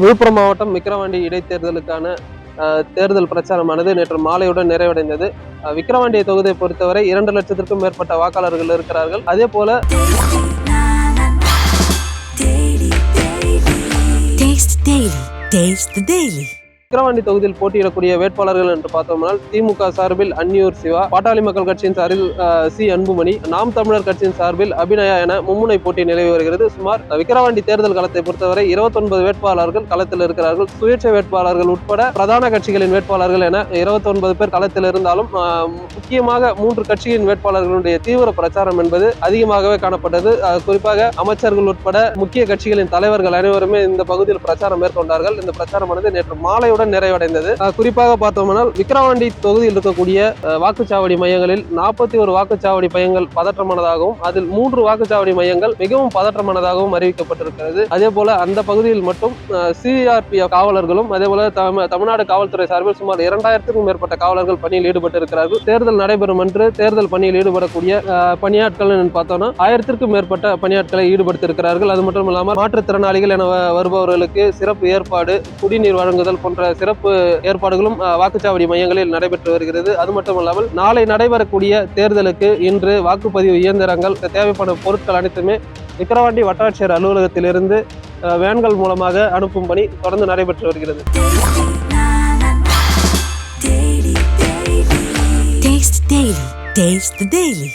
விழுப்புரம் மாவட்டம் விக்கிரவாண்டி இடைத்தேர்தலுக்கான தேர்தல் பிரச்சாரமானது நேற்று மாலையுடன் நிறைவடைந்தது. விக்கிரவாண்டி தொகுதியை பொறுத்தவரை 2 லட்சத்திற்கும் மேற்பட்ட வாக்காளர்கள் இருக்கிறார்கள். அதே போல விக்கிரவாண்டி தொகுதியில் போட்டியிடக்கூடிய வேட்பாளர்கள் என்று பார்த்தோம்னால் திமுக சார்பில் அன்னியூர் சிவா, பாட்டாளி மக்கள் கட்சியின் சார்பில் சி அன்புமணி, நாம் தமிழர் கட்சியின் சார்பில் அபிநயா என மும்முனை போட்டி நிலவி வருகிறது. சுமார் விக்கிரவாண்டி தேர்தல் களத்தை பொறுத்தவரை 29 வேட்பாளர்கள் களத்தில் இருக்கிறார்கள். சுயேட்சை வேட்பாளர்கள் உட்பட பிரதான கட்சிகளின் வேட்பாளர்கள் என 29 பேர் களத்தில் இருந்தாலும் முக்கியமாக 3 கட்சிகளின் வேட்பாளர்களுடைய தீவிர பிரச்சாரம் என்பது அதிகமாகவே காணப்பட்டது. குறிப்பாக அமைச்சர்கள் உட்பட முக்கிய கட்சிகளின் தலைவர்கள் அனைவருமே இந்த பகுதியில் பிரச்சாரம் மேற்கொண்டார்கள். இந்த பிரச்சாரமானது நேற்று மாலையுடன் நிறைவடைந்தது. குறிப்பாக பார்த்தோம்னால் விக்கிரவாண்டி தொகுதியில் இருக்கக்கூடிய வாக்குச்சாவடி மையங்களில் 41 வாக்குச்சாவடி மையங்கள் பதற்றமானதாகவும் அதில் 3 வாக்குச்சாவடி மையங்கள் மிகவும் பதற்றமானதாகவும் அறிவிக்கப்பட்டிருக்கிறது. அதே போல அந்த பகுதியில் மட்டும் சிஆர்பிஎஃப் காவலர்களும் அதே போல தமிழ்நாடு காவல்துறை சார்பில் சுமார் 2000க்கும் மேற்பட்ட காவலர்கள் பணியில் ஈடுபட்டு இருக்கிறார்கள். தேர்தல் நடைபெறும் என்று தேர்தல் பணியில் ஈடுபடக்கூடிய பணியாட்கள் பார்த்தோம்னா 1000க்கும் மேற்பட்ட பணியாட்களை ஈடுபடுத்தியிருக்கிறார்கள். அது மட்டும் இல்லாமல் மாற்றுத்திறனாளிகள் என வருபவர்களுக்கு சிறப்பு ஏற்பாடு, குடிநீர் வழங்குதல் போன்ற சிறப்பு ஏற்பாடுகளும் வாக்குச்சாவடி மையங்களில் நடைபெற்று வருகிறது. அது மட்டும் இல்லாமல் நாளை நடைபெறக்கூடிய தேர்தலுக்கு இன்று வாக்குப்பதிவு இயந்திரங்கள், தேவைப்படும் பொருட்கள் அனைத்துமே விக்கிரவாண்டி வட்டாட்சியர் அலுவலகத்திலிருந்து வேன்கள் மூலமாக அனுப்பும் பணி தொடர்ந்து நடைபெற்று வருகிறது. Taste the Daily.